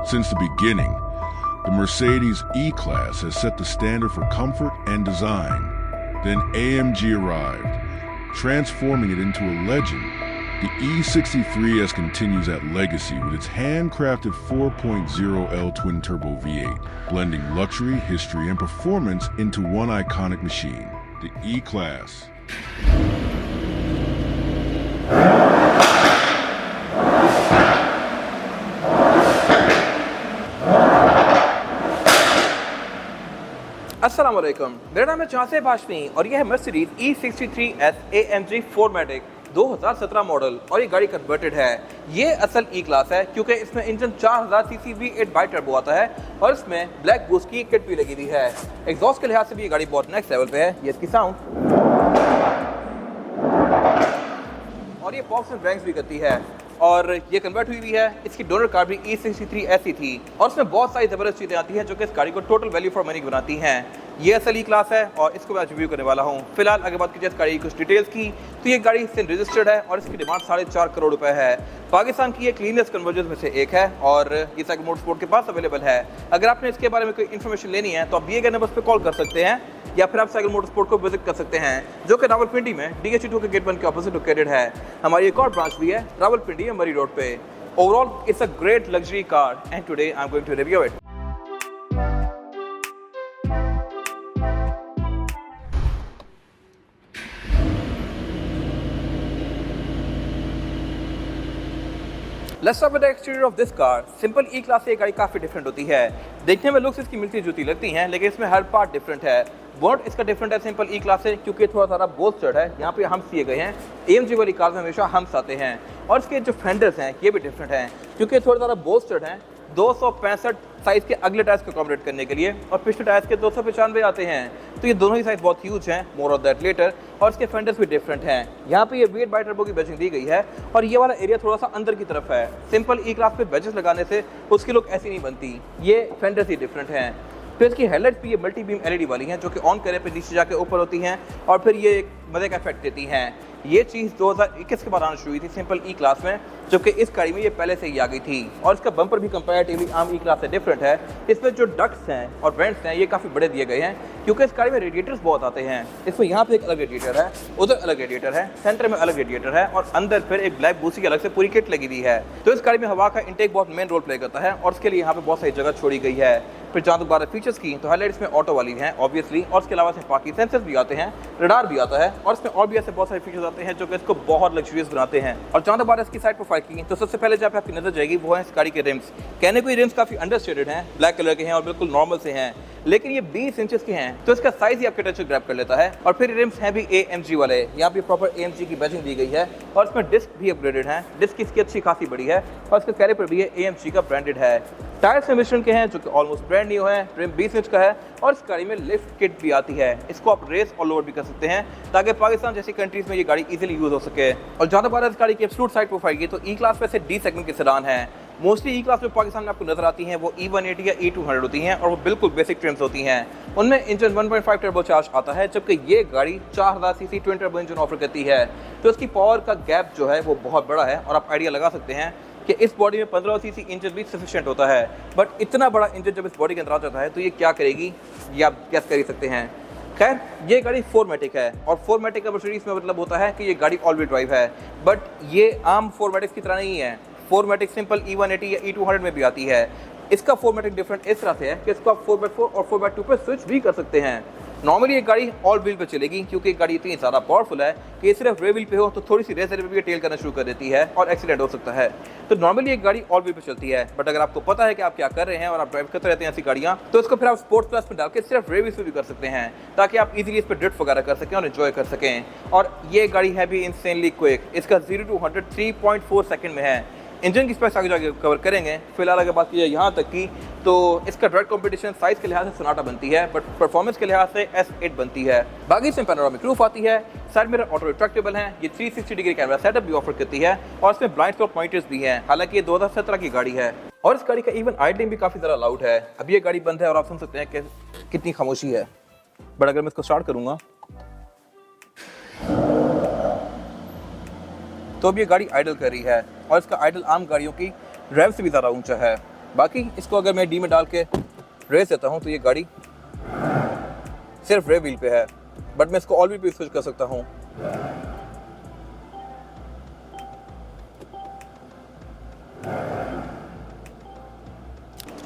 Since the beginning, the Mercedes E-Class has set the standard for comfort and design. Then AMG arrived, transforming it into a legend. The E63S continues that legacy with its handcrafted 4.0L twin-turbo V8, blending luxury, history, and performance into one iconic machine, the E-Class. अस्सलाम वालेकुम, मेरा नाम है चांसेब हाशमी और यह है Mercedes E63S AMG 4MATIC 2017 model और ये गाड़ी कन्वर्टेड है। ये असल ई क्लास है क्योंकि इसमें engine 4000 CC V8 by turbo आता है और इसमें ब्लैक बूस्ट की किट भी लगी हुई है। एग्जॉस्ट के लिहाज से भी ये गाड़ी बहुत नेक्स्ट लेवल पे है। ये इसकी साउंड और ये पॉप्स एंड बैंग्स भी करती है और ये कन्वर्ट हुई है। इसकी डोनर कार भी E63S ही थी और इसमें बहुत सारी ज़बरदस्त चीज़ें आती हैं जो कि इस गाड़ी को टोटल वैल्यू फॉर मनी बनाती हैं। ये असल ई क्लास है और इसको मैं आज रिव्यू करने वाला हूँ। फिलहाल अगर बात की जाए इस गाड़ी की कुछ डिटेल्स की तो ये गाड़ी सिंध रजिस्टर्ड है और इसकी डिमांड 4.5 करोड़ रुपए है। पाकिस्तान की ये क्लीनेस्ट कन्वर्जन में से एक है और ये साइकिल मोटरस्पोर्ट के पास अवेलेबल है। अगर आपने इसके बारे में कोई इन्फॉर्मेशन लेनी है तो आप दिए गए नंबर पर कॉल कर सकते हैं या फिर आप साइकिल मोटरस्पोर्ट को विजिट कर सकते हैं जो कि रावलपिंडी में DH2 के गेट 1 के ऑपोजिट लोकेटेड है। हमारी एक और ब्रांच भी है रावलपिंडी मरी रोड पे। Overall it's a great luxury car and today I am going to review it. Let's start with the exterior of this car. Simple E class से ये गाड़ी काफ़ी डिफरेंट होती है। देखने में लुक्स इसकी मिलती जुलती लगती हैं लेकिन इसमें हर पार्ट डिफरेंट है। बोनट इसका डिफरेंट है सिंपल ई क्लास से क्योंकि थोड़ा सारा बोल्स्टर्ड है। यहाँ पे हम्स दिए गए हैं। AMG वाली कार में हमेशा हम्स आते हैं और इसके जो फेंडर्स हैं ये भी डिफरेंट हैं क्योंकि थोड़ा सारा बोल्स्टर्ड हैं। 265 साइज़ के अगले टायर्स को अकोमोडेट करने के लिए और पिछले टायर्स के 295 आते हैं। तो ये दोनों ही साइज़ बहुत ह्यूज हैं, मोर ऑफ दैट लेटर। और इसके फेंडर्स भी डिफरेंट हैं। यहाँ पे ये V8 बाई टर्बो की बैजिंग दी गई है और ये वाला एरिया थोड़ा सा अंदर की तरफ है। सिंपल ई क्लास पे बैजेस लगाने से उसकी लुक ऐसी नहीं बनती। ये फेंडर्स ही डिफरेंट हैं। फिर इसकी हेडलाइट्स भी ये मल्टी बीम LED वाली हैं जो कि ऑन करे पे नीचे जाके ऊपर होती हैं और फिर ये एक मज़े का इफेक्ट देती हैं। ये चीज़ 2021 के बाद आना शुरू हुई थी सिंपल ई क्लास में, जबकि इस गाड़ी में ये पहले से ही आ गई थी। और इसका बम्पर भी कंपैरेटिवली आम ई क्लास से डिफरेंट है। इसमें जो डक्ट्स हैं और वेंट्स हैं ये काफ़ी बड़े दिए गए हैं क्योंकि इस गाड़ी में रेडिएटर्स बहुत आते हैं। इसमें यहाँ पे एक अलग रेडिएटर है, उधर अलग रेडिएटर है, सेंटर में अलग रेडिएटर है और अंदर फिर एक ब्लैक बूसी की अलग से पूरी किट लगी हुई है। तो इस गाड़ी में हवा का इंटेक बहुत मेन रोल प्ले करता है और इसके लिए यहाँ पे बहुत सारी जगह छोड़ी गई है। फिर जहाँ तक बात फीचर्स की तो हाईलाइट्स में ऑटो वाली हैं ऑब्वियसली और इसके अलावा इसमें बाकी सेंसर्स भी आते हैं, रडार भी आता है और इसमें और भी ऐसे बहुत सारे फीचर्स आते हैं जो कि इसको बहुत लग्जरियस बनाते हैं। और जहाँ तक बात इसकी साइड प्रोफाइल की तो सबसे पहले जहाँ पे आपकी नजर जाएगी वो है इस गाड़ी के रिम्स। कहने को ये रिम्स काफ़ी अंडरस्टेटेड हैं, ब्लैक कलर के हैं और बिल्कुल नॉर्मल से हैं, लेकिन ये 20 इंचेस के हैं तो इसका साइज ही आपके टच को ग्रैब कर लेता है। और फिर रिम्स हैं भी AMG वाले, यहाँ पे प्रॉपर AMG की बैजिंग दी गई है और इसमें डिस्क भी अपग्रेडेड है। डिस्क इसकी अच्छी खासी बड़ी है और इसका कैलिपर भी है AMG का ब्रांडेड है। टायर्स मिश्रण के हैं जो कि ऑलमोस्ट ब्रांड न्यू है। ट्रिम 20 इंच का है और इस गाड़ी में लिफ्ट किट भी आती है। इसको आप रेस और लोअर भी कर सकते हैं ताकि पाकिस्तान जैसी कंट्रीज में ये गाड़ी इजीली यूज हो सके। और ज़्यादा बात इस गाड़ी की एब्सोल्यूट साइड प्रोफाइल की तो ई क्लास में से D सेगमेंट की सेडान है। मोस्टली ई क्लास में पाकिस्तान में आपको नजर आती हैं वो E180 या E200 होती हैं और वो बिल्कुल बेसिक ट्रिम्स होती हैं। उनमें इंजन 1.5 टर्बो चार्ज आता है जबकि ये गाड़ी 4000 CC twin turbo engine offer करती है। तो इसकी पावर का गैप जो है वो बहुत बड़ा है और आप आइडिया लगा सकते हैं कि इस बॉडी में 15 सीसी इंजन भी सफिशिएंट होता है। बट इतना बड़ा इंजन जब इस बॉडी के अंदर आ जाता है तो ये क्या करेगी ये आप गैस कर ही सकते हैं। खैर ये गाड़ी 4MATIC है और 4MATIC का मर्सिडीज में मतलब होता है कि ये गाड़ी ऑल व्हील ड्राइव है, बट ये आम 4MATIC की तरह नहीं है। 4MATIC सिंपल E180 या E200 में भी आती है। इसका 4MATIC डिफरेंट इस तरह से है कि इसको आप 4x4 और 4x2 पे स्विच भी कर सकते हैं। नॉर्मली ये गाड़ी ऑल व्हील पे चलेगी क्योंकि ये गाड़ी इतनी ज़्यादा पावरफुल है कि ये सिर्फ रेयर व्हील पे हो तो थोड़ी सी रेस भी टेल करना शुरू कर देती है और एक्सीडेंट हो सकता है। तो नॉर्मली ये गाड़ी ऑल व्हील पे चलती है, बट अगर आपको पता है कि आप क्या कर रहे हैं और आप ड्राइव करते रहते हैं ऐसी गाड़ियाँ तो इसको फिर आप स्पोर्ट्स क्लास में डाल के सिर्फ रेयर व्हील पे भी कर सकते हैं ताकि आप इजीली इस पर ड्रिफ्ट वगैरह कर सकें और एंजॉय कर सकें। और ये गाड़ी है भी इंसेनली क्विक। इसका 0 to 100 3.4 सेकंड में है। इंजन की स्पेक्स आगे जाके कवर करेंगे। फिलहाल अगर बात की जाए यहाँ तक की तो इसका डायरेक्ट कंपटीशन साइज के लिहाज से सोनाटा बनती है बट परफॉर्मेंस के लिहाज से S8 बनती है। बाकी इसमें पैनोरामिक रूफ आती है, साइड मिरर ऑटो रिट्रैक्टेबल हैं, ये 360 डिग्री कैमरा सेटअप भी ऑफर करती है और इसमें ब्लाइंड स्पॉट पॉइंटर्स भी हैं। हालांकि ये 2017 की गाड़ी है और इस गाड़ी का इवन आइडलिंग भी काफ़ी ज़्यादा लाउड है। अभी ये गाड़ी बंद है और आप सुन सकते हैं कि कितनी खामोशी है, बट अगर मैं इसको स्टार्ट करूँगा तो अब ये गाड़ी आइडल कर रही है और इसका आइडल आम गाड़ियों की रेव से भी ज़्यादा ऊंचा है। बाकी इसको अगर मैं डी में डाल के रेस देता हूँ तो ये गाड़ी सिर्फ रेयर व्हील पे है, बट मैं इसको ऑल व्हील पे स्विच कर सकता हूँ।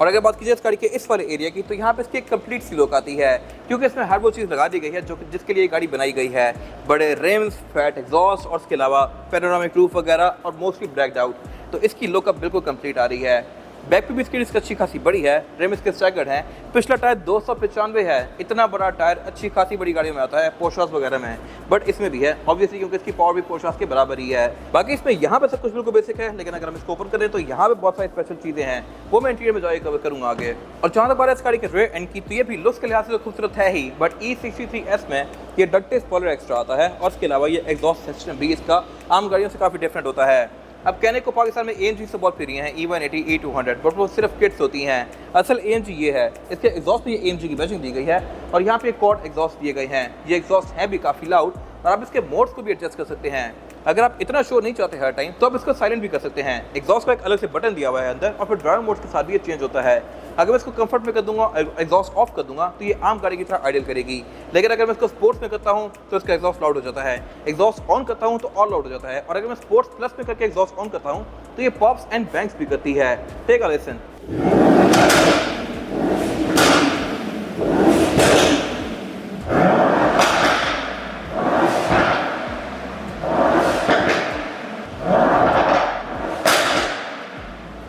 और अगर बात कीजिए इस गाड़ी के इस वाले एरिया की, तो यहाँ पे इसकी एक कंप्लीट सी लुक आती है, क्योंकि इसमें हर वो चीज़ लगा दी गई है जो जिसके लिए ये गाड़ी बनाई गई है। बड़े रिम्स, फैट एग्जॉस्ट और इसके अलावा पैनोरामिक रूफ वगैरह और मोस्टली ब्लैक्ड आउट, तो इसकी लुक अब बिल्कुल कंप्लीट आ रही है। बैक पे भी इसकी डिस्क अच्छी खासी बड़ी है, रिम इसके स्टैगर्ड हैं, पिछला टायर 295 है। इतना बड़ा टायर अच्छी खासी बड़ी गाड़ियों में आता है, पोर्शास वगैरह में, बट इसमें भी है ऑब्वियसली, क्योंकि इसकी पावर भी पोर्शास के बराबर ही है। बाकी इसमें यहाँ पे सब कुछ बिल्कुल बेसिक है, लेकिन अगर हम इसको ओपन करें तो यहाँ पे बहुत सारी स्पेशल चीज़ें हैं, वो मैं इंटीरियर में जाके कवर करूँगा आगे। और जहाँ तक बात है इस गाड़ी के रेयर एंड की, तो ये भी लुक्स के लिहाज से तो खूबसूरत है ही, बट E63S में ये डक्टेड स्पॉइलर एक्स्ट्रा आता है, और इसके अलावा ये एग्जॉस्ट सिस्टम भी इसका आम गाड़ियों से काफ़ी डिफरेंट होता है। अब कहने को पाकिस्तान में AMG से बहुत फ्री हैं E180, E200, बट वो सिर्फ किट्स होती हैं। असल AMG ये है, इसके एग्जॉस्ट में ये AMG की बैजिंग दी गई है, और यहाँ पे क्वाड एग्जॉस्ट दिए गए हैं। ये एग्जॉस्ट हैं भी काफ़ी लाउड, और आप इसके मोड्स को भी एडजस्ट कर सकते हैं। अगर आप इतना शोर नहीं चाहते हर टाइम, तो आप इसको साइलेंट भी कर सकते हैं। एग्जॉस्ट का एक अलग से बटन दिया हुआ है अंदर, और फिर ड्राइवर मोड्स के साथ भी ये चेंज होता है। अगर मैं इसको कंफर्ट में कर दूंगा, एग्जॉस्ट ऑफ कर दूंगा, तो ये आम गाड़ी की तरह आइडियल करेगी। लेकिन अगर मैं इसको स्पोर्ट्स में करता हूँ तो इसका एग्जॉस्ट लाउड हो जाता है, एग्जॉस्ट ऑन करता हूँ तो और लाउड हो जाता है, और अगर मैं स्पोर्ट्स प्लस में करके एग्जॉस्ट ऑन करता हूँ तो ये पॉप्स एंड बैंग्स भी करती है। Take a listen.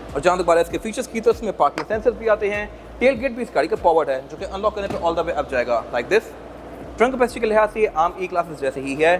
और जहाँ तक बात है इसके फीचर्स की, तो इसमें पार्किंग सेंसर्स भी आते हैं। टेल गेट भी इस गाड़ी का पावर्ड है, जो कि अनलॉक करने पे ऑल द वे अप जाएगा लाइक दिस। ट्रंक कैपेसिटी के लिहाज से ये आम ई क्लासेस जैसे ही है,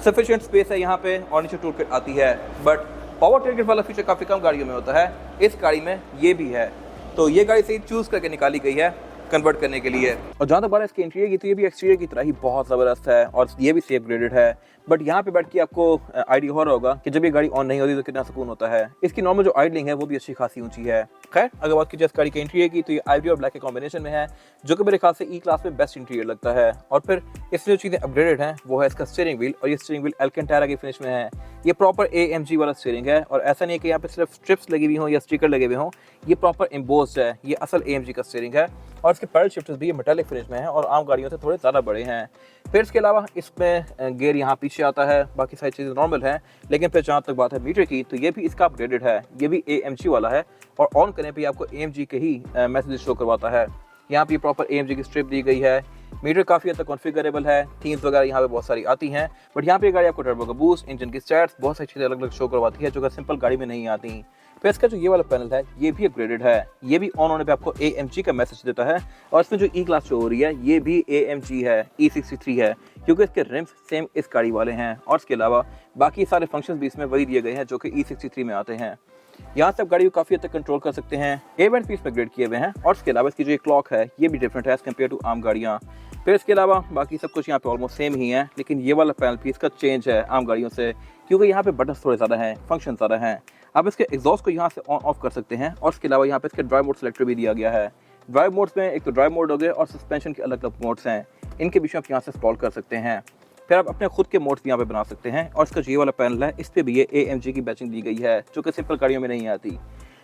सफिशिएंट स्पेस है यहाँ पे, और नीचे टूल किट आती है। बट पावर टेल गेट वाला फीचर काफ़ी कम गाड़ियों में होता है, इस गाड़ी में ये भी है। तो ये गाड़ी से चूज़ करके निकाली गई है कन्वर्ट करने के लिए। और जहाँ तक बात है इसके इंटीरियर की, तो ये भी एक्सटीरियर की तरह ही बहुत ज़बरदस्त है, और ये भी सेफ ग्रेडेड है। बट यहाँ पे बैठ के आपको आइडिया हो रहा होगा कि जब ये गाड़ी ऑन नहीं होती तो कितना सुकून होता है। इसकी नॉर्मल जो आइडलिंग है वो भी अच्छी खासी ऊंची है। खैर, अगर बात कीजिए इस गाड़ी के इंटीरियर की, तो ये आइवरी और ब्लैक के कॉम्बिनेशन में है, जो कि मेरे ख्याल से ई क्लास में बेस्ट इंटीरियर लगता है। और फिर इसमें जो चीज़ें अपग्रेडेड हैं वो है इसका स्टीयरिंग व्हील, और ये स्टीयरिंग व्हील एल्केंटारा की फिनिश में है। ये प्रॉपर AMG वाला स्टीयरिंग है, और ऐसा नहीं है कि यहाँ पे सिर्फ स्ट्रिप्स लगी हुई हों या स्टिकर लगे हुए हों, ये प्रॉपर एम्बोस्ड है। ये असल AMG का स्टीयरिंग है, और इसके पैडल शिफ्टर्स भी मेटालिक फिनिश में है और आम गाड़ियों से थोड़े ज़्यादा बड़े हैं। फिर इसके अलावा इसमें गियर यहाँ पीछे आता है, बाकी सारी चीज़ें नॉर्मल हैं। लेकिन फिर जहाँ तक बात है मीटर की, तो ये भी इसका अपग्रेडेड है, ये भी AMG वाला है, और ऑन करने पे आपको AMG के ही मैसेज शो करवाता है। यहाँ पे प्रॉपर AMG की स्ट्रिप दी गई है। मीटर काफ़ी हद तक कॉन्फ़िगरेबल है, थीम्स वगैरह यहाँ पे बहुत सारी आती हैं, बट यहाँ पे गाड़ी आपको टर्बो का बूस्ट, इंजन की स्टैट्स, बहुत सारी चीज़ें अलग अलग शो करवाती है, जो कि सिंपल गाड़ी में नहीं आती। फिर इसका जो ये वाला पैनल है ये भी अपग्रेडेड है, ये भी ऑन होने पे आपको AMG का मैसेज देता है, और इसमें जो ई क्लास शो हो रही है ये भी AMG है, E63 है, क्योंकि इसके रिम्स सेम इस गाड़ी वाले हैं, और इसके अलावा बाकी सारे फंक्शंस भी इसमें वही दिए गए हैं जो कि E63 में आते हैं। यहाँ से आप गाड़ी को काफ़ी हद तक कंट्रोल कर सकते हैं। एवेंट भी इसमें ग्रेड किए हुए हैं, और इसके अलावा इसकी जो क्लॉक है ये भी डिफरेंट है एज कम्पेयर टू आम गाड़ियाँ। फिर इसके अलावा बाकी सब कुछ यहाँ पे ऑलमोस्ट सेम ही है, लेकिन ये वाला पैनल भी इसका चेंज है आम गाड़ियों से, क्योंकि यहाँ पे बटन थोड़े ज़्यादा हैं, फंक्शन ज़्यादा हैं। आप इसके एग्जॉस्ट को यहाँ से ऑन ऑफ कर सकते हैं, और इसके अलावा यहाँ पे इसके ड्राइव मोड सेलेक्टर भी दिया गया है। ड्राइव मोड्स में एक तो ड्राइव मोड हो गए, और सस्पेंशन के अलग अलग मोड्स हैं, इनके बीच में आप यहाँ से इंस्टॉल कर सकते हैं। फिर आप अपने खुद के मोड्स भी यहाँ पे बना सकते हैं, और इसका जो ये वाला पैनल है इस पर भी ये AMG की बैचिंग दी गई है, जो कि सिंपल गाड़ियों में नहीं आती।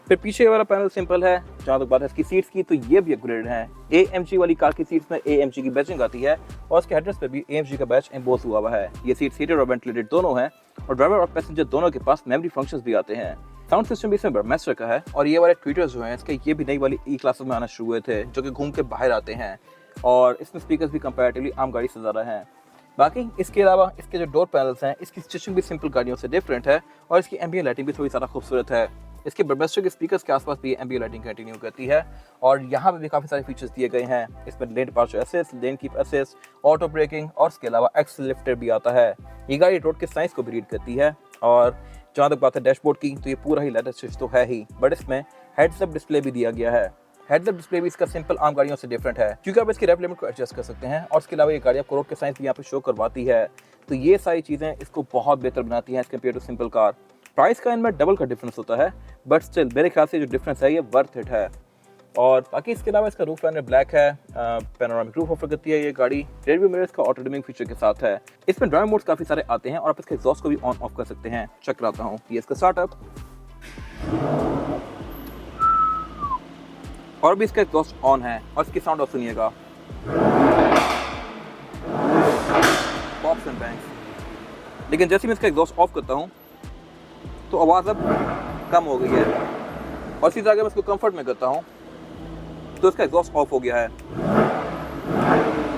फिर पीछे वाला पैनल सिंपल है। जहाँ तक बात है इसकी सीट्स की, तो ये भी अपग्रेड है। AMG वाली कार की सीट्स में AMG की बैचिंग आती है, और इसके हेडरेस्ट पे भी AMG का बैच एम्बोस हुआ हुआ है। ये सीट हीटेड और वेंटिलेटेड दोनों हैं, और ड्राइवर और पैसेंजर दोनों के पास मेमोरी फंक्शंस भी आते हैं। साउंड सिस्टम भी इसमें बर्मेस्टर का है, और ये वाले ट्वीटर्स जो हैं इसके ये भी नई वाली ई क्लासेस में आना शुरू हुए थे, जो कि घूम के बाहर आते हैं, और इसमें स्पीकर्स भी कंपैरेटिवली आम गाड़ी से ज़्यादा हैं। बाकी इसके अलावा इसके जो डोर पैनल्स हैं इसकी स्टिचिंग भी सिंपल गाड़ियों से डिफरेंट है, और इसकी एम्बिएंट लाइटिंग भी थोड़ी ज़्यादा खूबसूरत है। इसके बर्मेस्टर के स्पीकर्स के आसपास भी एम्बिएंट लाइटिंग कंटिन्यू करती है, और यहाँ पे भी काफ़ी सारे फीचर्स दिए गए हैं। इसमें lane departure assist, lane keep assist, auto braking, और इसके अलावा एक्सेल लिफ्टर भी आता है। ये गाड़ी रोड के साइंस को भी रीड करती है। और जहाँ तक बात है डैशबोर्ड की, तो ये पूरा ही लेदर स्टिच तो है ही, बट इसमें हेड्स अप डिस्प्ले भी दिया गया है। हेडअप डिस्प्ले भी इसका सिंपल आम गाड़ियों से डिफरेंट है, क्योंकि आप इसकी रेप लिमिट को एडजस्ट कर सकते हैं, और इसके अलावा ये गाड़ी आपको रोड के साइंस भी यहाँ पे शो करवाती है। तो ये सारी चीज़ें इसको बहुत बेहतर बनाती हैं as compare to simple car. Price का इनमें डबल का डिफरेंस होता है, बट स्टिल मेरे ख्याल से जो डिफरेंस है ये वर्थ इट है। और बाकी इसके अलावा इसका रूफ लाइनर ब्लैक है, पैनोरामिक रूफ ऑफर करती है ये गाड़ी। रियरव्यू मिरर इसका ऑटो डिमिंग फीचर के साथ है। इसमें ड्राइव मोड्स काफ़ी सारे आते हैं, और आप इसके एग्जॉस्ट को भी ऑन ऑफ कर सकते हैं। चेक कराता हूँ, ये इसका स्टार्टअप। और भी इसका एग्जॉस्ट ऑन है और इसकी साउंड ऑफ सुनिएगा, पॉप्स एंड बैंग्स। लेकिन जैसे मैं इसका एग्जॉस्ट ऑफ करता हूँ तो आवाज़ अब कम हो गई है, और इसी तरह अगर मैं इसको कंफर्ट में करता हूँ तो इसका एग्जॉस्ट ऑफ हो गया है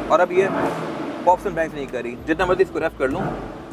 और अब ये पॉप्स एंड बैंग्स नहीं कर रही। जितना मर्जी इसको रेफ कर लूँ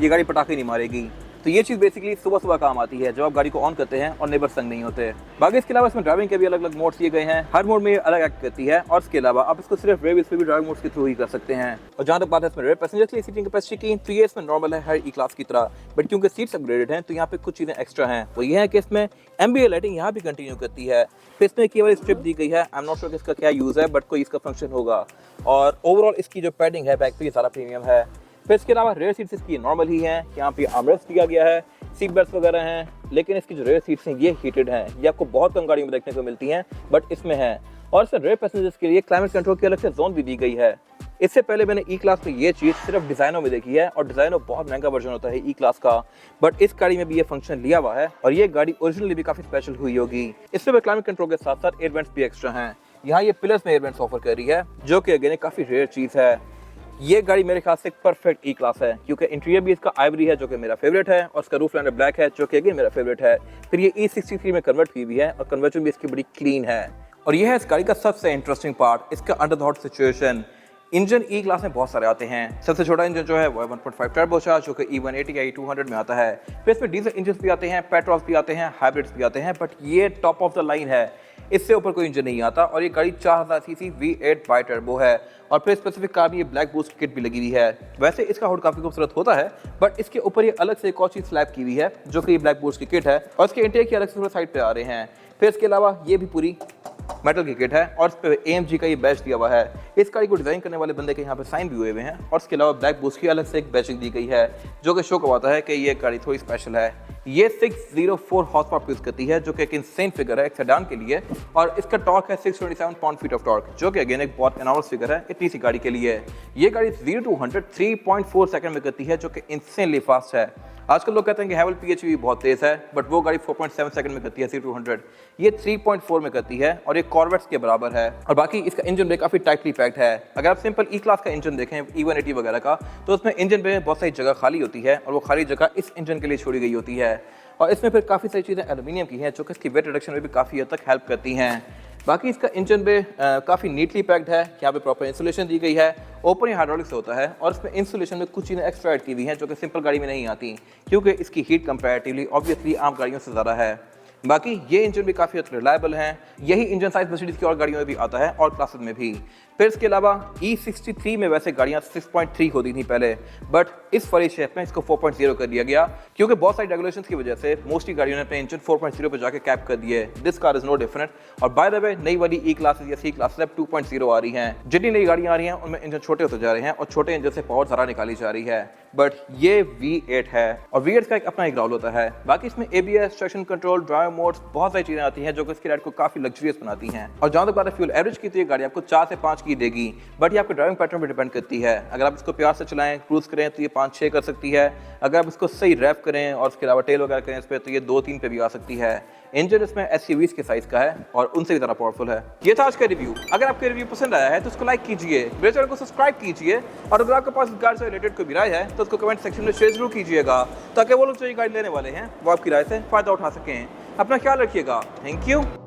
ये गाड़ी पटाखे नहीं मारेगी। तो ये चीज़ बेसिकली सुबह सुबह काम आती है जब आप गाड़ी को ऑन करते हैं और नेबर संग नहीं होते। बाकी इसके अलावा इसमें ड्राइविंग के भी अलग अलग मोड्स दिए गए हैं, हर मोड में ये अलग एक्ट करती है, और इसके अलावा आप इसको सिर्फ रेव पे भी ड्राइविंग मोड्स के थ्रू ही कर सकते हैं। और जहाँ तक बात है इसमें रेयर पैसेंजर्स की सीटिंग कैपेसिटी की, तो ये इसमें नॉर्मल है हर ई क्लास की तरह, बट क्योंकि सीट्स अपग्रेडेड हैं तो यहाँ पे कुछ चीज़ें एक्स्ट्रा हैं। वो ये है कि इसमें एम्बिएंट लाइटिंग यहाँ भी कंटिन्यू करती है, फिर इसमें केवल स्ट्रिप दी गई है, आई एम नॉट श्योर कि इसका क्या यूज़ है, बट कोई इसका फंक्शन होगा। और ओवरऑल इसकी जो पैडिंग है बैक पे ये सारा प्रीमियम है। फिर इसके अलावा रेयर सीट्स इसकी नॉर्मल ही हैं, यहाँ पे आर्मरेस्ट दिया गया है, सीट बेल्ट वगैरह हैं, लेकिन इसकी जो रेयर सीट्स हैं ये हीटेड हैं। ये आपको बहुत कम गाड़ियों में देखने को मिलती हैं, बट इसमें है। और इसमें रेयर पैसेंजर्स के लिए क्लाइमेट कंट्रोल की अलग से जोन भी दी गई है। इससे पहले मैंने ई क्लास में ये चीज़ सिर्फ डिज़ाइनों में देखी है, और डिज़ाइनों बहुत महंगा वर्जन होता है ई क्लास का, बट इस गाड़ी में भी ये फंक्शन लिया हुआ है, और ये गाड़ी ओरिजिनली भी काफ़ी स्पेशल हुई होगी। इसमें क्लाइमेट कंट्रोल के साथ साथ एयर वेंट्स भी एक्स्ट्रा हैं। यहाँ ये पिलर्स में एयर वेंट्स ऑफर कर रही है, जो कि अगेन काफ़ी रेयर चीज़ है। ये गाड़ी मेरे ख्याल से परफेक्ट ई क्लास है, क्योंकि इंटीरियर भी इसका आइवरी है जो कि मेरा फेवरेट है, और इसका रूफ लाइनर ब्लैक है जो कि अगेन मेरा फेवरेट है। फिर ये E63 में कन्वर्ट हुई भी है, और कन्वर्जन भी इसकी बड़ी क्लीन है। और ये है इस गाड़ी का सबसे इंटरेस्टिंग पार्ट, इसका under the hot situation. Engine E class में बहुत सारे आते हैं। सबसे छोटा इंजन जो है वो 1.5 टर्बोचार्ज जो कि E180 या E200 में आता है। फिर इसमें डीजल इंजन भी आते हैं, पेट्रोल्स भी आते हैं, हाइब्रिड्स भी आते हैं, बट ये टॉप ऑफ द लाइन है, इससे ऊपर कोई इंजन नहीं आता। और ये गाड़ी 4000 सीसी V8 बाई टर्बो है, और फिर स्पेसिफिक कार में ये ब्लैक बूस्ट किट भी लगी हुई है। वैसे इसका हुड काफी खूबसूरत होता है, बट इसके ऊपर ये अलग से एक और चीज स्लैब की हुई है जो कि ये ब्लैक बूस्ट की किट है, और इसके इंटेक की अलग से साइड पे आ रहे हैं। फिर इसके अलावा ये भी पूरी मेटल की किट है, और इस पे AMG का ये बैच दिया हुआ है। इस गाड़ी को डिजाइन करने वाले बंदे के यहाँ पे साइन भी हुए हुए हैं, और इसके अलावा ब्लैक बूस्ट की अलग से एक बैचिंग दी गई है, जो कि शो करवाता है कि ये गाड़ी थोड़ी स्पेशल है। ये 604 हॉर्स पावर प्रोड्यूस करती है, जो कि एक इंसेन फिगर है एक सेडान के लिए, और इसका टॉर्क है 627 पाउंड फीट ऑफ टॉर्क, जो कि अगेन एक बहुत एनॉर्मस फिगर है इतनी सी गाड़ी के लिए। ये गाड़ी 0 to 100 3.4 सेकंड में करती है, जो कि इंसेनली फास्ट है। आजकल लोग कहते हैं कि हैवल PHEV बहुत तेज है, बट वो गाड़ी 4.7 सेकंड में करती है 0 to 100, ये 3.4 में करती है, और ये कॉर्वेट्स के बराबर है। और बाकी इसका इंजन ब्रेक काफी टाइटली पैक्ड है। अगर आप सिंपल ई क्लास का इंजन देखें E180 वगैरह का, तो उसमें इंजन में बहुत सारी जगह खाली होती है, और वो खाली जगह इस इंजन के लिए छोड़ी गई होती है। और इसमें फिर काफ़ी सारी चीज़ें एल्यूमिनियम की हैं, जो कि इसकी वेट रिडक्शन में भी काफ़ी हद तक हेल्प करती हैं। बाकी इसका इंजन भी काफ़ी नीटली पैक्ड है, यहाँ पे प्रॉपर इंसुलेशन दी गई है, ओपन हाइड्रोलिक्स होता है, और इसमें इंसुलेशन में कुछ चीज़ें एक्स्ट्रा ऐड की हुई हैं जो कि सिंपल गाड़ी में नहीं आती, क्योंकि इसकी हीट कंपैरेटिवली ऑब्वियसली आम गाड़ियों से ज़्यादा है। बाकी ये इंजन भी काफ़ी रिलायबल हैं। यही इंजन साइज मर्सिडीज की और गाड़ियों में भी आता है, और क्लासेस में भी। फिर इसके अलावा E63 में वैसे गाड़ियाँ 6.3 होती थी पहले, बट इस फरी शेप में इसको 4.0 कर दिया गया, क्योंकि बहुत सारी रेगुलेशंस की वजह से मोस्टली गाड़ियों ने अपने इंजन 4.0 पे जाके कैप कर दिए। This car is no different. और बाय द वे नई वाली ई क्लासेस या सी क्लासेस अब 2.0 आ रही हैं। जितनी नई गाड़ियाँ आ रही हैं उनमें इंजन छोटे होते जा रहे हैं, और छोटे इंजन से पावर ज़्यादा निकाली जा रही है। बट ये V8 है, और V8 का एक अपना एक राउल होता है। बाकी इसमें ABS, traction control, drive modes, बहुत सारी चीज़ें आती हैं जो कि इसकी राइड को काफ़ी लग्जरियस बनाती हैं। और जहाँ तक बात है फ्यूल एवरेज की, तो ये गाड़ी आपको 4 से 5 की देगी, बट ये आपके ड्राइविंग पैटर्न पर डिपेंड करती है। अगर आप इसको प्यार से चलाएं, क्रूज करें, तो ये 5-6 कर सकती है। अगर आप इसको सही रैप करें और उसके अलावा टेल वगैरह करें इस पर, तो ये 2-3 पे भी आ सकती है। इंजन इसमें SUVs के साइज का है, और उनसे भी ज़्यादा पावरफुल है। ये था आज का रिव्यू। अगर आपको रिव्यू पसंद आया है तो उसको लाइक कीजिए, मेरे चैनल को सब्सक्राइब कीजिए, और अगर आपके पास गाड़ी से रिलेटेड कोई भी राय है तो उसको कमेंट सेक्शन में शेयर जरूर कीजिएगा, ताकि वो लोग जो ये गाड़ी लेने वाले हैं वो आपकी राय से फ़ायदा उठा सकें। अपना ख्याल रखिएगा। Thank you.